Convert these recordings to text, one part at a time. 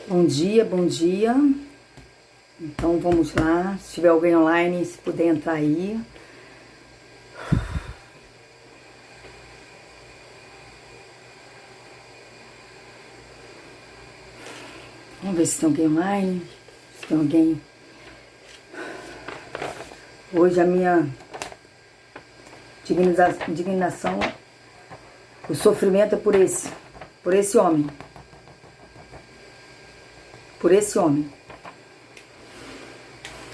Bom dia, bom dia. Então vamos lá. Se tiver alguém online, se puder entrar aí. Vamos ver se tem alguém online. Se tem alguém. Hoje a minha indignação, o sofrimento é por esse homem. Por esse homem.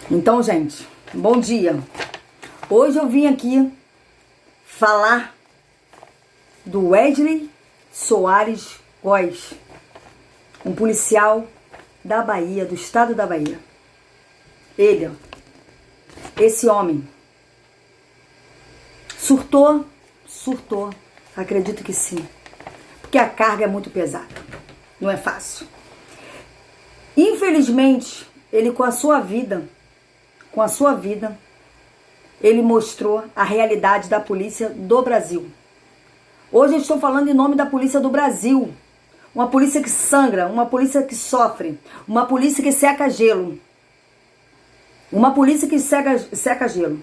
Então, gente, bom dia. Hoje eu vim aqui falar do Wesley Soares Góes, um policial da Bahia, do estado da Bahia. Ele, esse homem, surtou, acredito que sim, porque a carga é muito pesada, não é fácil. Infelizmente, ele com a sua vida, ele mostrou a realidade da polícia do Brasil. Hoje eu estou falando em nome da polícia do Brasil. Uma polícia que sangra, uma polícia que sofre, uma polícia que seca gelo. Uma polícia que seca gelo.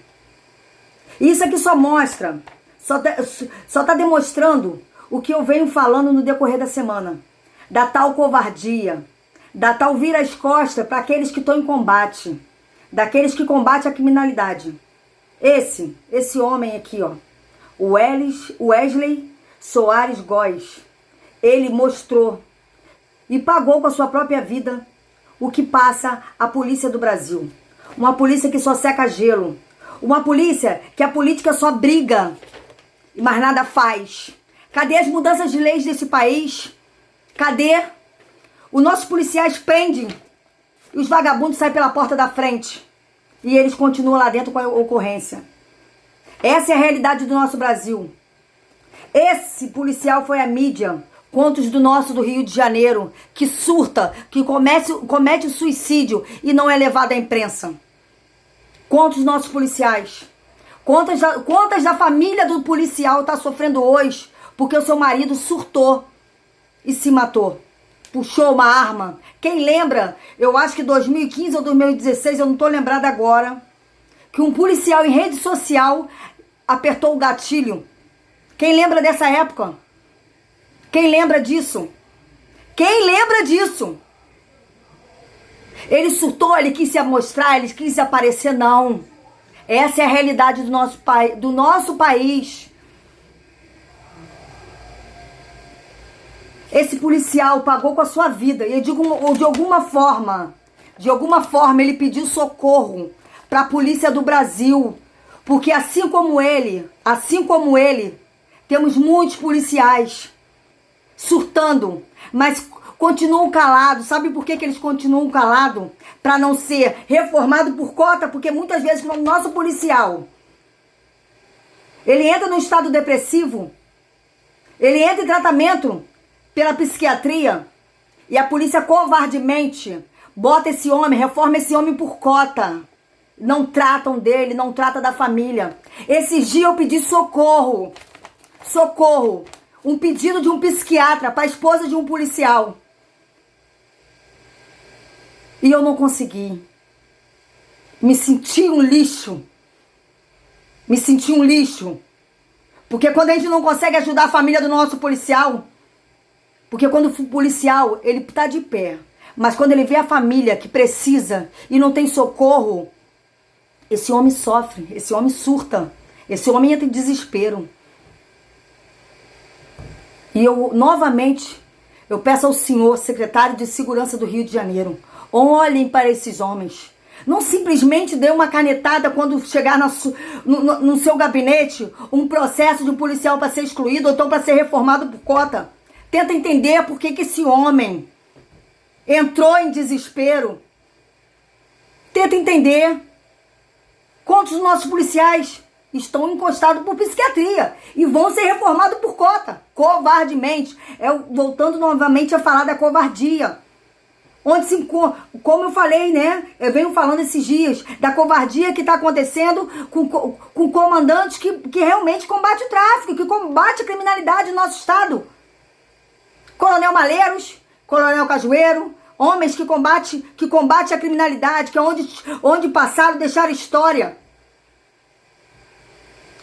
Isso aqui só mostra, só tá demonstrando o que eu venho falando no decorrer da semana. Da tal covardia, da tal vira as costas para aqueles que estão em combate, daqueles que combatem a criminalidade. Esse homem aqui, ó, o Wesley Soares Góes, ele mostrou e pagou com a sua própria vida o que passa a polícia do Brasil. Uma polícia que só seca gelo, uma polícia que a política só briga e mais nada faz. Cadê as mudanças de leis desse país? Cadê? Os nossos policiais prendem e os vagabundos saem pela porta da frente. E eles continuam lá dentro com a ocorrência. Essa é a realidade do nosso Brasil. Esse policial foi a mídia contra os do Rio de Janeiro, que surta, que comete suicídio e não é levado à imprensa. Contra os nossos policiais. Quantas da família do policial está sofrendo hoje porque o seu marido surtou e se matou? Puxou uma arma. Quem lembra, eu acho que 2015 ou 2016, eu não tô lembrada agora, que um policial em rede social apertou o gatilho. Quem lembra dessa época? Quem lembra disso? Quem lembra disso? Ele surtou, ele quis se mostrar, ele quis se aparecer, não. Essa é a realidade do nosso país. Esse policial pagou com a sua vida e de alguma forma ele pediu socorro para a polícia do Brasil, porque assim como ele, temos muitos policiais surtando, mas continuam calados. Sabe por que eles continuam calados? Para não ser reformado por cota, porque muitas vezes o nosso policial, ele entra no estado depressivo, ele entra em tratamento pela psiquiatria e a polícia covardemente bota esse homem, reforma esse homem por cota. Não tratam dele, não trata da família. Esses dias eu pedi socorro, um pedido de um psiquiatra para a esposa de um policial. E eu não consegui. Me senti um lixo. Porque quando a gente não consegue ajudar a família do nosso policial, porque quando o policial, ele tá de pé, mas quando ele vê a família que precisa e não tem socorro, esse homem sofre, esse homem surta, esse homem entra em desespero. E eu, novamente, eu peço ao senhor, secretário de Segurança do Rio de Janeiro, olhem para esses homens. Não simplesmente dê uma canetada quando chegar no seu gabinete um processo de um policial para ser excluído ou então para ser reformado por cota. Tenta entender por que esse homem entrou em desespero. Tenta entender. Quantos dos nossos policiais estão encostados por psiquiatria e vão ser reformados por cota, covardemente. Voltando novamente a falar da covardia. Onde como eu falei, né? Eu venho falando esses dias da covardia que está acontecendo com comandantes que realmente combate o tráfico, que combate a criminalidade no nosso estado. Coronel Malheiros, Coronel Cajueiro, Homens que combate a criminalidade, que é onde passaram, deixaram história.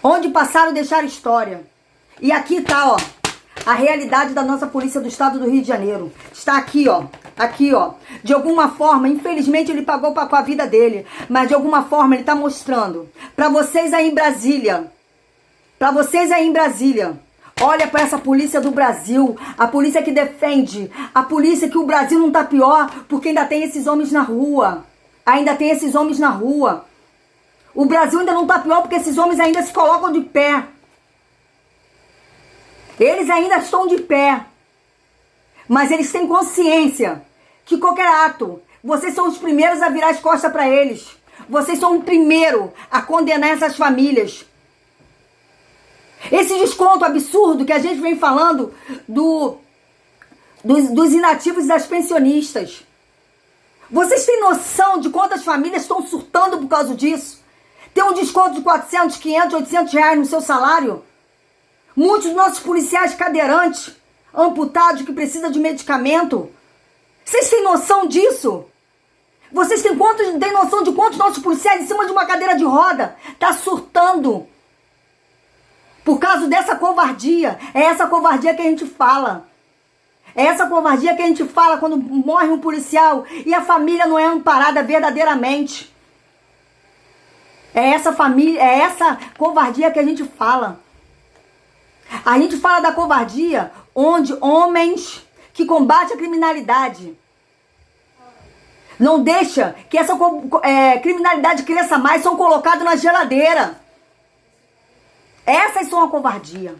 Onde passaram, deixaram história. E aqui tá, ó, a realidade da nossa polícia do estado do Rio de Janeiro. Está aqui, ó. Aqui, ó. De alguma forma, infelizmente ele pagou com a vida dele. Mas de alguma forma ele tá mostrando. Pra vocês aí em Brasília. Pra vocês aí em Brasília. Olha para essa polícia do Brasil, a polícia que defende, a polícia que o Brasil não tá pior, porque ainda tem esses homens na rua. Ainda tem esses homens na rua. O Brasil ainda não tá pior porque esses homens ainda se colocam de pé. Eles ainda estão de pé. Mas eles têm consciência que qualquer ato, vocês são os primeiros a virar as costas para eles. Vocês são o primeiro a condenar essas famílias. Esse desconto absurdo que a gente vem falando dos inativos e das pensionistas. Vocês têm noção de quantas famílias estão surtando por causa disso? Tem um desconto de 400, 500, 800 reais no seu salário? Muitos dos nossos policiais cadeirantes, amputados, que precisam de medicamento. Vocês têm noção disso? Vocês têm noção de quantos nossos policiais em cima de uma cadeira de roda tá surtando? Por causa dessa covardia. É essa covardia que a gente fala. É essa covardia que a gente fala quando morre um policial e a família não é amparada verdadeiramente. É essa covardia que a gente fala. A gente fala da covardia onde homens que combatem a criminalidade não deixa que essa criminalidade cresça mais, são colocados na geladeira. Essas são a covardia.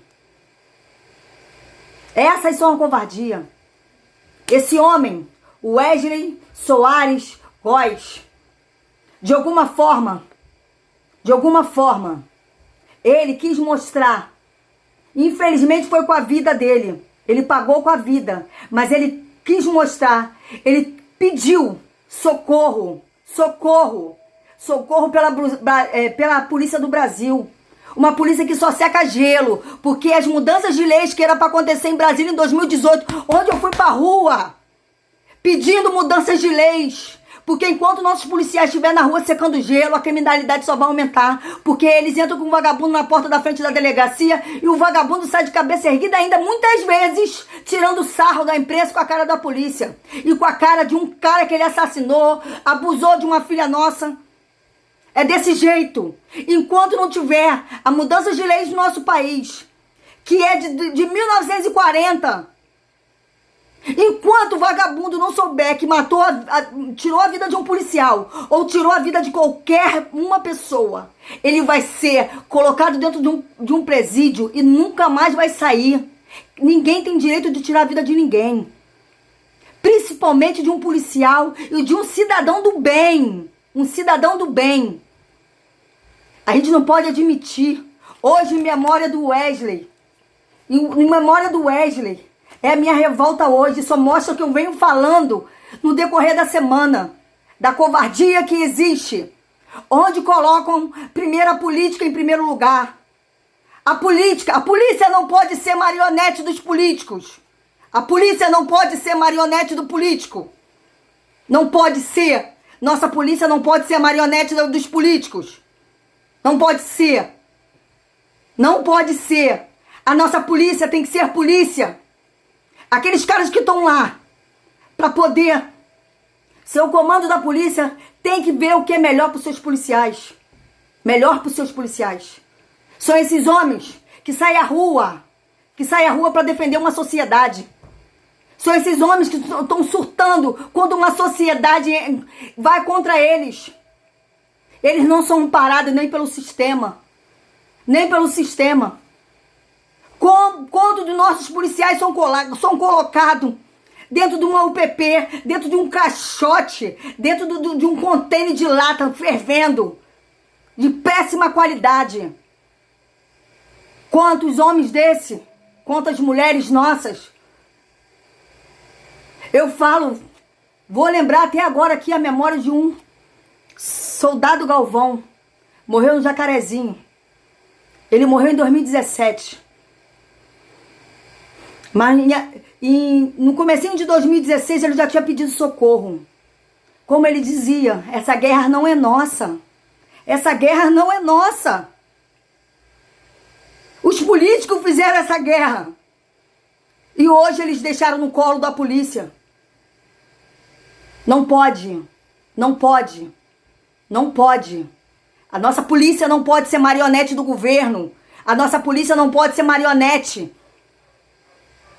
Essas são a covardia. Esse homem, o Wesley Soares Góes, de alguma forma, ele quis mostrar. Infelizmente foi com a vida dele. Ele pagou com a vida. Mas ele quis mostrar. Ele pediu socorro. Socorro pela polícia do Brasil. Uma polícia que só seca gelo. Porque as mudanças de leis que era para acontecer em Brasília em 2018, onde eu fui pra rua pedindo mudanças de leis. Porque enquanto nossos policiais estiverem na rua secando gelo, a criminalidade só vai aumentar. Porque eles entram com um vagabundo na porta da frente da delegacia e o vagabundo sai de cabeça erguida ainda, muitas vezes, tirando sarro da imprensa com a cara da polícia. E com a cara de um cara que ele assassinou, abusou de uma filha nossa. É desse jeito. Enquanto não tiver a mudança de leis no nosso país, que é de 1940... Enquanto o vagabundo não souber que tirou a vida de um policial ou tirou a vida de qualquer uma pessoa, ele vai ser colocado dentro de um presídio e nunca mais vai sair. Ninguém tem direito de tirar a vida de ninguém. Principalmente de um policial e de um cidadão do bem. Um cidadão do bem. A gente não pode admitir. Hoje, em memória do Wesley, é a minha revolta hoje, só mostra o que eu venho falando no decorrer da semana. Da covardia que existe. Onde colocam primeiro a política em primeiro lugar. A polícia não pode ser marionete dos políticos. A polícia não pode ser marionete do político. Não pode ser. Nossa polícia não pode ser marionete dos políticos. Não pode ser. Não pode ser. A nossa polícia tem que ser polícia. Aqueles caras que estão lá para poder ser o comando da polícia tem que ver o que é melhor para os seus policiais. Melhor para os seus policiais. São esses homens que saem à rua. Que saem à rua para defender uma sociedade. São esses homens que estão surtando quando uma sociedade vai contra eles. Eles não são amparados nem pelo sistema. Nem pelo sistema. Quando dos nossos policiais são colocados dentro de uma UPP, dentro de um caixote, dentro de um contêiner de lata fervendo, de péssima qualidade. Quantos homens desse, quantas mulheres nossas. Eu falo, vou lembrar até agora aqui a memória de um soldado Galvão, morreu no Jacarezinho. Ele morreu em 2017. Mas no comecinho de 2016 ele já tinha pedido socorro. Como ele dizia, essa guerra não é nossa. Essa guerra não é nossa. Os políticos fizeram essa guerra. E hoje eles deixaram no colo da polícia. Não pode. Não pode. Não pode. A nossa polícia não pode ser marionete do governo. A nossa polícia não pode ser marionete.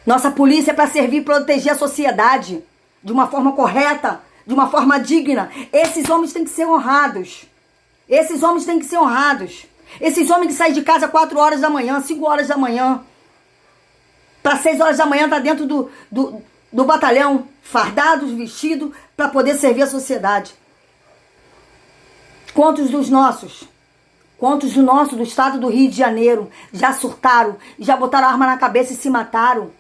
Nossa polícia é para servir e proteger a sociedade de uma forma correta, de uma forma digna. Esses homens têm que ser honrados. Esses homens têm que ser honrados. Esses homens que saem de casa 4 horas da manhã, 5 horas da manhã, para 6 horas da manhã tá dentro do batalhão, fardados, vestidos, para poder servir a sociedade. Quantos dos nossos, do estado do Rio de Janeiro, já surtaram, já botaram a arma na cabeça e se mataram?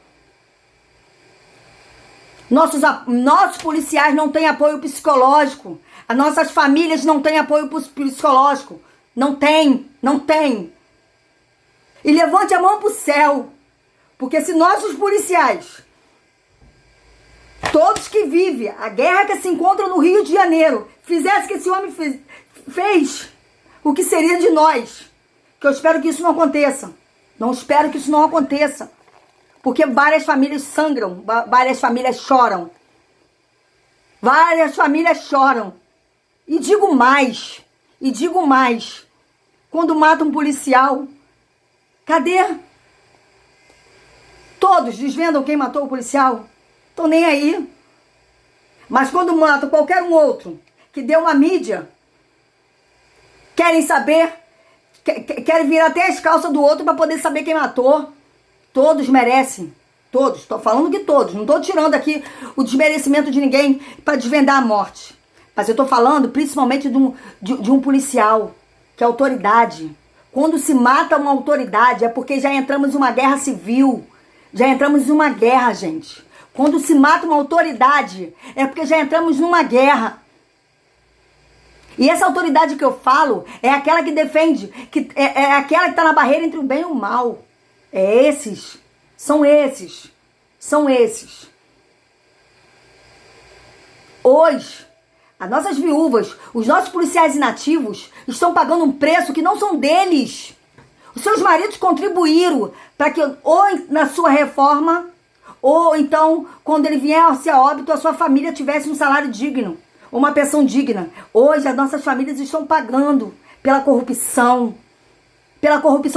Nossos policiais não têm apoio psicológico. As nossas famílias não têm apoio psicológico. Não tem. E levante a mão pro céu. Porque se nossos policiais, todos que vivem a guerra que se encontra no Rio de Janeiro, fizesse que esse homem fez, o que seria de nós? Que eu espero que isso não aconteça. Não espero que isso não aconteça. Porque várias famílias sangram, várias famílias choram. Várias famílias choram. E digo mais. Quando mata um policial, cadê? Todos desvendam quem matou o policial. Tô nem aí. Mas quando mata qualquer um outro que deu uma mídia, querem saber, querem virar até as calças do outro para poder saber quem matou. Todos merecem. Todos. Tô falando que todos. Não tô tirando aqui o desmerecimento de ninguém para desvendar a morte. Mas eu tô falando principalmente de um policial, que é autoridade. Quando se mata uma autoridade é porque já entramos em uma guerra civil. Já entramos em uma guerra, gente. Quando se mata uma autoridade é porque já entramos numa guerra. E essa autoridade que eu falo é aquela que defende, que é aquela que está na barreira entre o bem e o mal. São esses. Hoje, as nossas viúvas, os nossos policiais inativos estão pagando um preço que não são deles. Os seus maridos contribuíram para que, ou na sua reforma, ou então, quando ele vier a óbito, a sua família tivesse um salário digno, uma pensão digna. Hoje, as nossas famílias estão pagando pela corrupção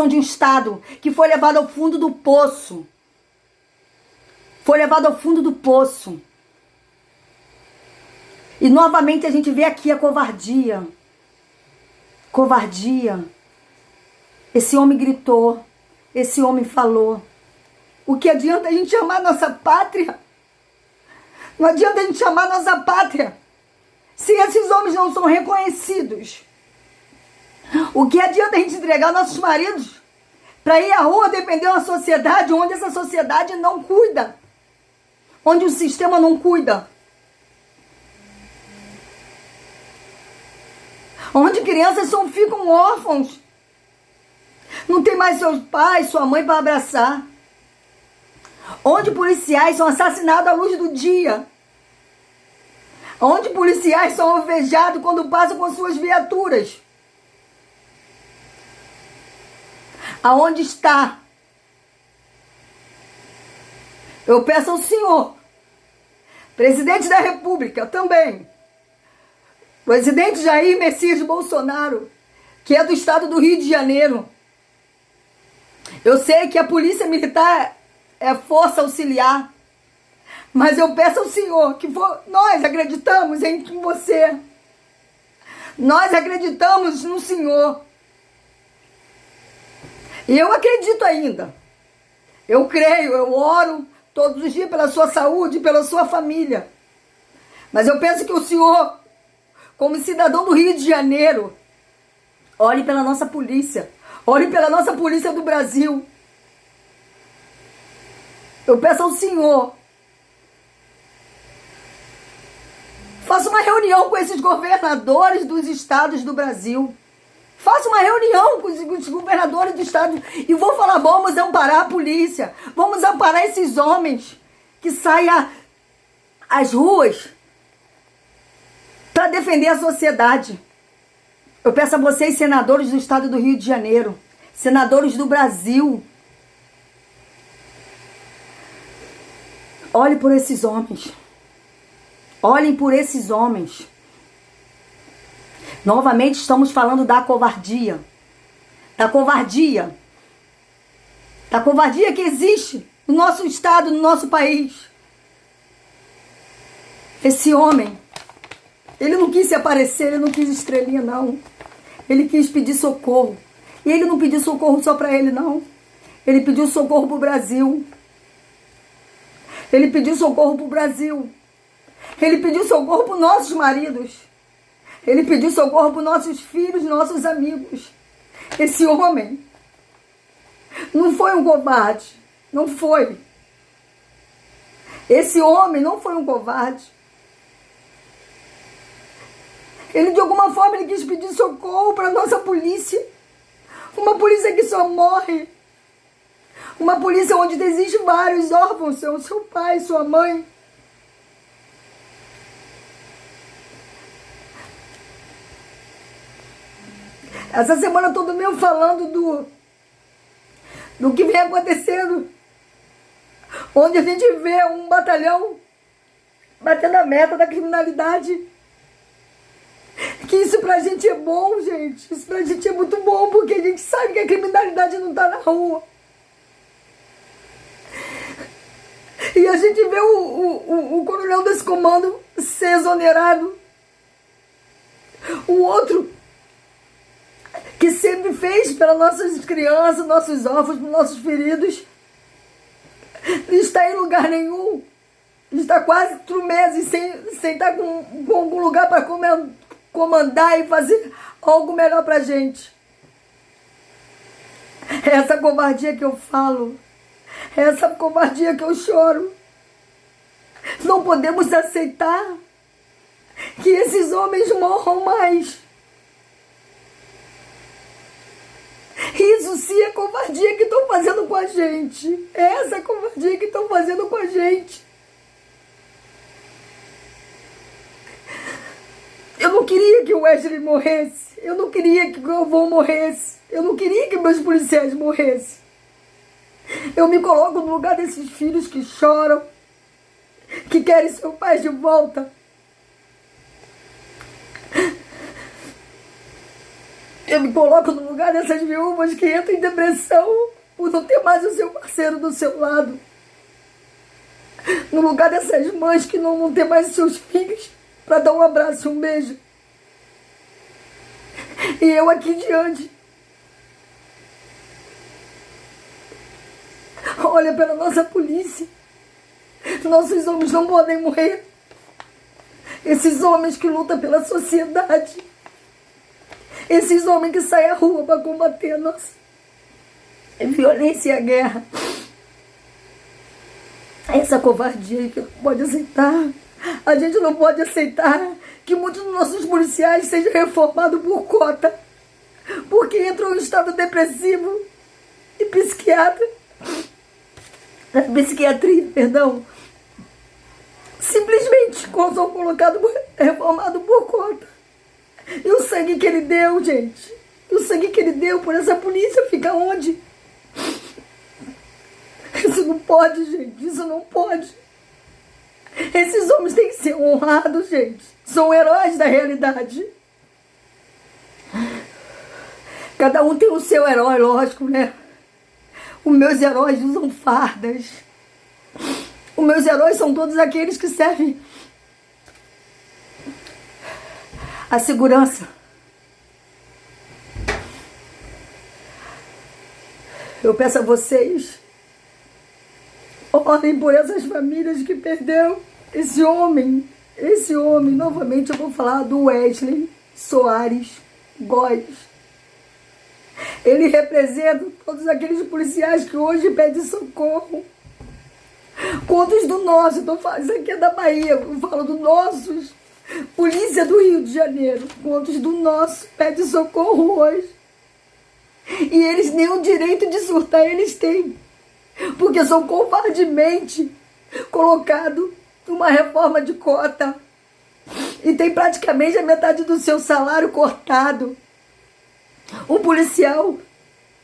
de um Estado que foi levado ao fundo do poço. E novamente a gente vê aqui a covardia. Esse homem gritou, esse homem falou. O que adianta a gente amar nossa pátria? Não adianta a gente amar nossa pátria se esses homens não são reconhecidos. O que adianta a gente entregar nossos maridos para ir à rua defender uma sociedade onde essa sociedade não cuida? Onde o sistema não cuida? Onde crianças ficam órfãos. Não tem mais seus pais, sua mãe para abraçar. Onde policiais são assassinados à luz do dia. Onde policiais são alvejados quando passam com suas viaturas. Aonde está? Eu peço ao senhor, presidente da República também, presidente Jair Messias Bolsonaro, que é do estado do Rio de Janeiro. Eu sei que a polícia militar é força auxiliar, mas eu peço ao senhor que nós acreditamos em você. Nós acreditamos no senhor. E eu acredito ainda. Eu creio, eu oro todos os dias pela sua saúde, pela sua família. Mas eu penso que o senhor, como cidadão do Rio de Janeiro, olhe pela nossa polícia. Olhe pela nossa polícia do Brasil. Eu peço ao senhor, faça uma reunião com esses governadores dos estados do Brasil. Faça uma reunião com os governadores do estado e vou falar, vamos amparar a polícia, vamos amparar esses homens que saem às ruas para defender a sociedade. Eu peço a vocês, senadores do estado do Rio de Janeiro, senadores do Brasil, olhem por esses homens. Olhem por esses homens. Novamente estamos falando da covardia. Da covardia. Da covardia que existe no nosso estado, no nosso país. Esse homem, ele não quis se aparecer, ele não quis estrelinha, não. Ele quis pedir socorro. E ele não pediu socorro só para ele, não. Ele pediu socorro para o Brasil. Ele pediu socorro para o Brasil. Ele pediu socorro para os nossos maridos. Ele pediu socorro para os nossos filhos, nossos amigos. Esse homem não foi um covarde. Não foi. Esse homem não foi um covarde. Ele, de alguma forma, ele quis pedir socorro para a nossa polícia. Uma polícia que só morre. Uma polícia onde existem vários órfãos, seu pai, sua mãe. Essa semana todo mundo falando do que vem acontecendo. Onde a gente vê um batalhão batendo a meta da criminalidade. Que isso pra gente é bom, gente. Isso pra gente é muito bom, porque a gente sabe que a criminalidade não tá na rua. E a gente vê o coronel desse comando ser exonerado. O outro que sempre fez pelas nossas crianças, nossos órfãos, nossos feridos, não está em lugar nenhum. Está quase 4 meses sem estar com algum lugar para comandar e fazer algo melhor para a gente. É essa covardia que eu falo. É essa covardia que eu choro. Não podemos aceitar que esses homens morram mais. Isso sim é covardia que estão fazendo com a gente. É essa covardia que estão fazendo com a gente. Eu não queria que o Wesley morresse. Eu não queria que o Galvão morresse. Eu não queria que meus policiais morressem. Eu me coloco no lugar desses filhos que choram, que querem seu pai de volta. Eu me coloco no lugar dessas viúvas que entram em depressão por não ter mais o seu parceiro do seu lado. No lugar dessas mães que não tem mais seus filhos para dar um abraço e um beijo. E eu aqui diante. Olha pela nossa polícia. Nossos homens não podem morrer. Esses homens que lutam pela sociedade. Esses homens que saem à rua para combater a nossa violência e a guerra. Essa covardia que não pode aceitar. A gente não pode aceitar que muitos dos nossos policiais sejam reformados por cota. Porque entram em estado depressivo e psiquiatria, perdão. Simplesmente são colocados, reformados por cota. E o sangue que ele deu, gente. E o sangue que ele deu por essa polícia fica onde? Isso não pode, gente. Isso não pode. Esses homens têm que ser honrados, gente. São heróis da realidade. Cada um tem o seu herói, lógico, né? Os meus heróis usam fardas. Os meus heróis são todos aqueles que servem a segurança. Eu peço a vocês, orem por essas famílias que perderam esse homem. Esse homem, novamente eu vou falar do Wesley Soares Góes. Ele representa todos aqueles policiais que hoje pedem socorro. Quantos do nosso, isso aqui é da Bahia, eu falo dos nossos Polícia do Rio de Janeiro, quantos do nosso pede socorro hoje? E eles nem o direito de surtar eles têm, porque são covardemente colocados numa reforma de cota e tem praticamente a metade do seu salário cortado. Um policial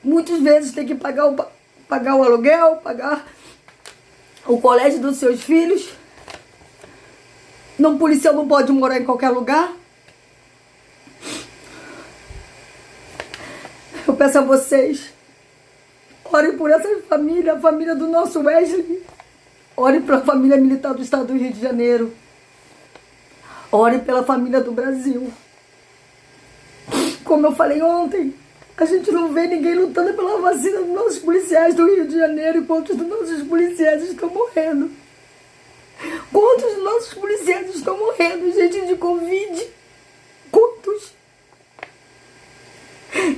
muitas vezes tem que pagar o aluguel, pagar o colégio dos seus filhos. Um policial não pode morar em qualquer lugar. Eu peço a vocês, orem por essa família, a família do nosso Wesley. Orem pela família militar do estado do Rio de Janeiro. Orem pela família do Brasil. Como eu falei ontem, a gente não vê ninguém lutando pela vacina dos nossos policiais do Rio de Janeiro, enquanto os nossos policiais estão morrendo. Quantos dos nossos policiais estão morrendo, gente, de Covid? Quantos?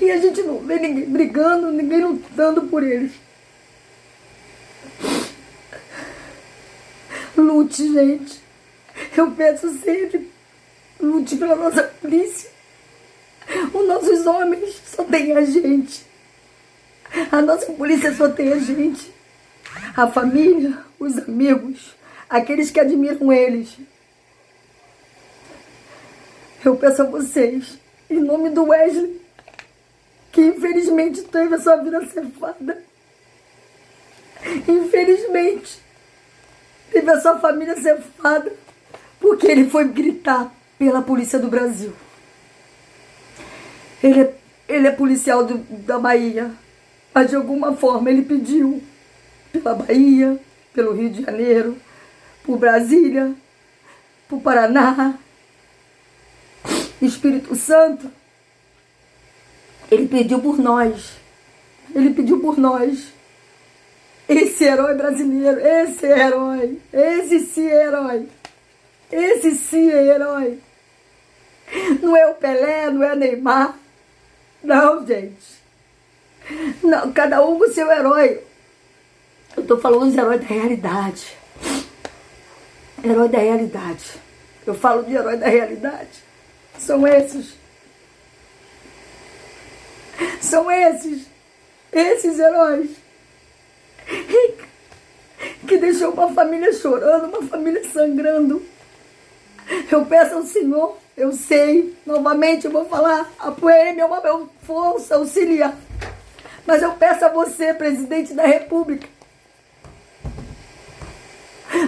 E a gente não vê ninguém brigando, ninguém lutando por eles. Lute, gente. Eu peço sempre, lute pela nossa polícia. Os nossos homens só tem a gente. A nossa polícia só tem a gente. A família, os amigos, aqueles que admiram eles. Eu peço a vocês, em nome do Wesley, que infelizmente teve a sua vida ceifada. Infelizmente, teve a sua família ceifada, porque ele foi gritar pela Polícia do Brasil. Ele é policial da Bahia, mas de alguma forma ele pediu pela Bahia, pelo Rio de Janeiro, por Brasília, por Paraná, Espírito Santo. Ele pediu por nós. Ele pediu por nós. Esse herói brasileiro, esse herói, esse sim é herói. Esse sim é herói. Não é o Pelé, não é o Neymar. Não, gente. Não, cada um com o seu herói. Eu tô falando dos heróis da realidade. Herói da realidade. Eu falo de herói da realidade. São esses. São esses. Esses heróis. Que deixou uma família chorando, uma família sangrando. Eu peço ao Senhor, eu sei, novamente eu vou falar, a PM é uma força auxiliar. Mas eu peço a você, presidente da República,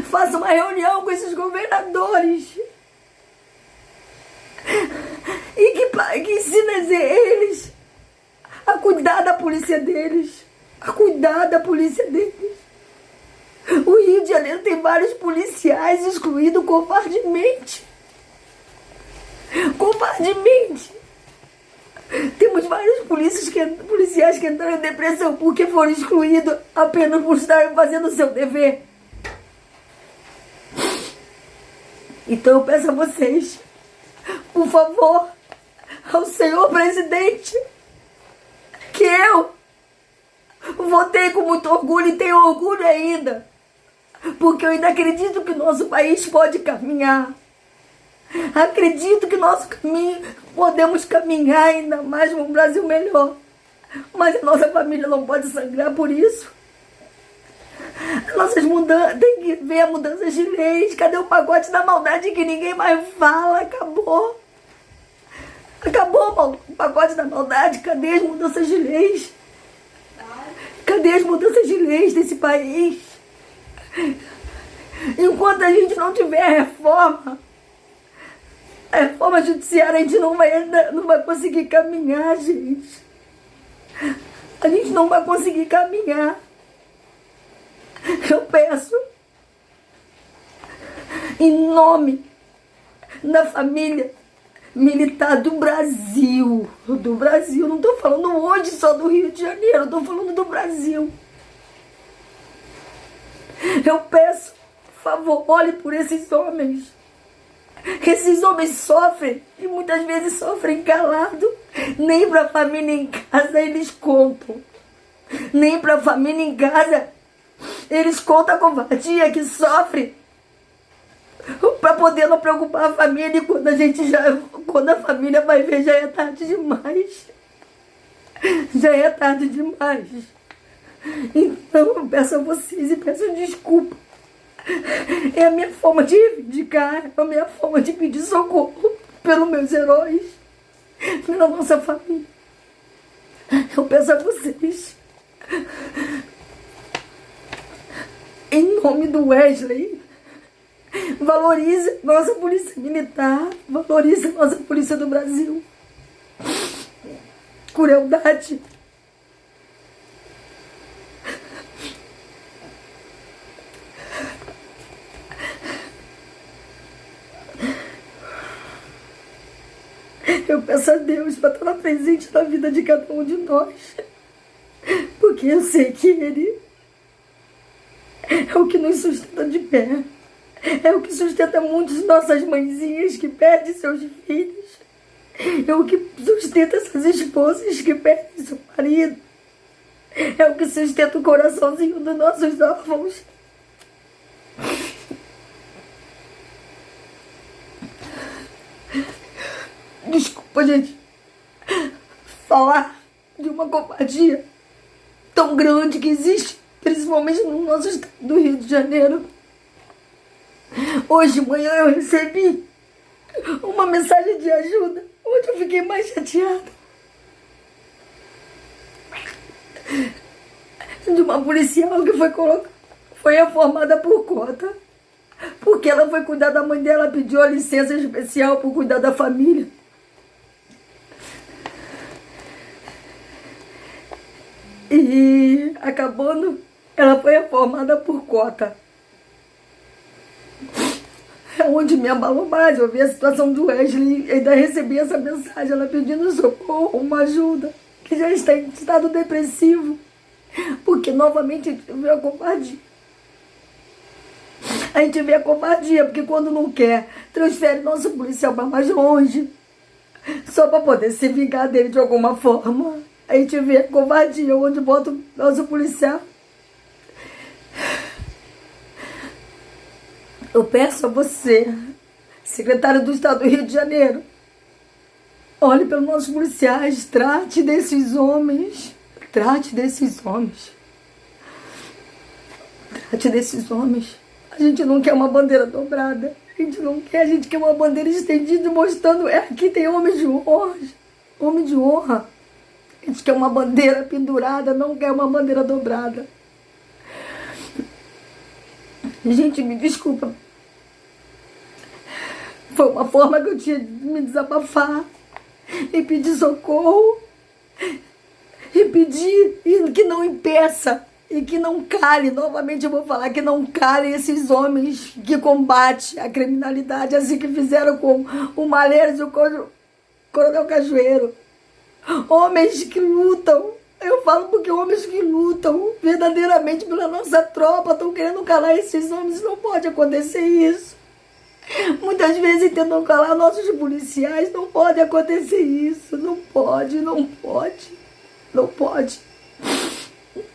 faça uma reunião com esses governadores e que ensine eles a cuidar da polícia deles, a cuidar da polícia deles. O Rio de Janeiro tem vários policiais excluídos covardemente. Covardemente. Temos vários policiais que entraram em depressão porque foram excluídos apenas por estarem fazendo o seu dever. Então eu peço a vocês, por favor, ao senhor presidente, que eu votei com muito orgulho e tenho orgulho ainda, porque eu ainda acredito que o nosso país pode caminhar. Acredito que nosso caminho, podemos caminhar ainda mais para um Brasil melhor. Mas a nossa família não pode sangrar por isso. Nossas mudanças, tem que ver mudanças de leis. Cadê o pacote da maldade que ninguém mais fala? Acabou. Acabou o pacote da maldade. Cadê as mudanças de leis? Cadê as mudanças de leis desse país? Enquanto a gente não tiver a reforma judiciária, a gente não vai conseguir caminhar, gente. A gente não vai conseguir caminhar. Eu peço, em nome da família militar do Brasil, não estou falando hoje só do Rio de Janeiro, estou falando do Brasil. Eu peço, por favor, olhe por esses homens. Esses homens sofrem e muitas vezes sofrem calado. Nem para a família em casa eles contam. Nem para a família em casa eles contam a covardia que sofre. para poder não preocupar a família. E quando a família vai ver, já é tarde demais. Já é tarde demais. Então eu peço a vocês e peço desculpa. É a minha forma de reivindicar, é a minha forma de pedir socorro pelos meus heróis, pela nossa família. Eu peço a vocês, em nome do Wesley, valorize nossa polícia militar, valorize nossa polícia do Brasil. Crueldade. Eu peço a Deus para estar presente na vida de cada um de nós. Porque eu sei que Ele é o que nos sustenta de pé. É o que sustenta muitas nossas mãezinhas que perdem seus filhos. É o que sustenta essas esposas que perdem seu marido. É o que sustenta o coraçãozinho dos nossos órfãos. Desculpa, gente, falar de uma covardia tão grande que existe, principalmente no nosso estado do Rio de Janeiro. Hoje de manhã eu recebi uma mensagem de ajuda, onde eu fiquei mais chateada. De uma policial que foi reformada por cota, porque ela foi cuidar da mãe dela, pediu a licença especial por cuidar da família. E acabando, ela foi reformada por cota. É onde me abalou mais. Eu vi a situação do Wesley e ainda recebi essa mensagem, ela pedindo socorro, uma ajuda, que já está em estado depressivo, porque novamente a gente vê a covardia. A gente vê a covardia, porque quando não quer, transfere nosso policial para mais longe, só para poder se vingar dele de alguma forma. A gente vê a covardia, onde bota o nosso policial. Eu peço a você, secretário do Estado do Rio de Janeiro, olhe pelos nossos policiais, trate desses homens. Trate desses homens. Trate desses homens. A gente não quer uma bandeira dobrada. A gente não quer, a gente quer uma bandeira estendida mostrando, aqui tem homens de honra. Homem de honra. A gente quer uma bandeira pendurada, não quer uma bandeira dobrada. Gente, me desculpa. Foi uma forma que eu tinha de me desabafar e pedir socorro e pedir que não impeça e que não cale. Novamente eu vou falar que não cale esses homens que combatem a criminalidade, assim que fizeram com o Malheiros e o Coronel Cajueiro. Homens que lutam, eu falo porque homens que lutam verdadeiramente pela nossa tropa estão querendo calar esses homens. Não pode acontecer isso. Muitas vezes tentam calar nossos policiais. Não pode acontecer isso. Não pode, não pode. Não pode.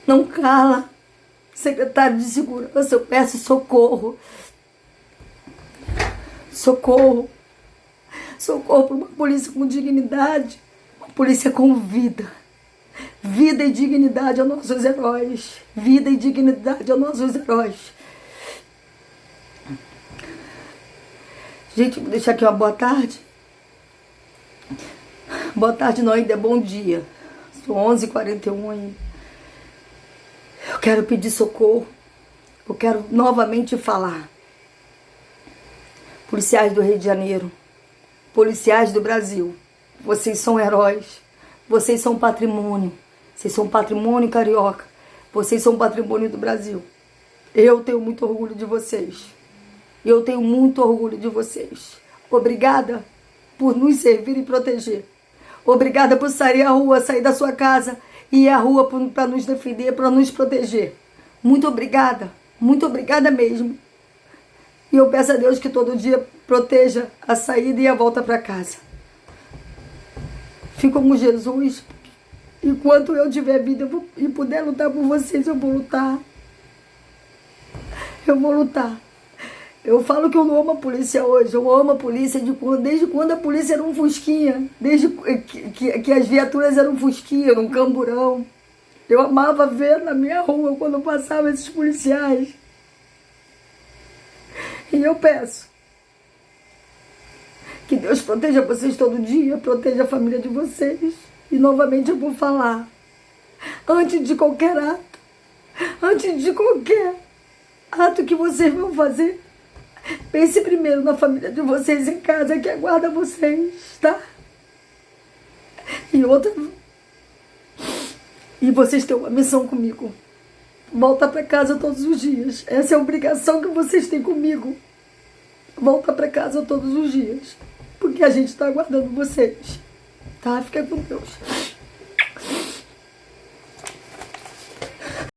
Não cala. Secretário de Segurança, eu peço socorro. Socorro. Socorro para uma polícia com dignidade. Uma polícia com vida. Vida e dignidade aos nossos heróis. Vida e dignidade aos nossos heróis. Gente, vou deixar aqui uma boa tarde. Boa tarde não, ainda é bom dia. São 11h41 ainda. Eu quero pedir socorro. Eu quero novamente falar. Policiais do Rio de Janeiro. Policiais do Brasil. Vocês são heróis. Vocês são patrimônio. Vocês são patrimônio carioca. Vocês são patrimônio do Brasil. Eu tenho muito orgulho de vocês. Eu tenho muito orgulho de vocês. Obrigada por nos servir e proteger. Obrigada por sair à rua, sair da sua casa e ir à rua para nos defender, para nos proteger. Muito obrigada mesmo. E eu peço a Deus que todo dia proteja a saída e a volta para casa. Fico com Jesus. Enquanto eu tiver vida e puder lutar por vocês, eu vou lutar. Eu vou lutar. Eu falo que eu não amo a polícia hoje, eu amo a polícia desde quando a polícia era um fusquinha, desde que as viaturas eram um fusquinha, era um camburão. Eu amava ver na minha rua quando passavam esses policiais. E eu peço que Deus proteja vocês todo dia, proteja a família de vocês. E novamente eu vou falar, antes de qualquer ato que vocês vão fazer, pense primeiro na família de vocês em casa que aguarda vocês, tá? E vocês têm uma missão comigo. Volta pra casa todos os dias. Essa é a obrigação que vocês têm comigo. Volta pra casa todos os dias. Porque a gente tá aguardando vocês. Tá? Fica com Deus.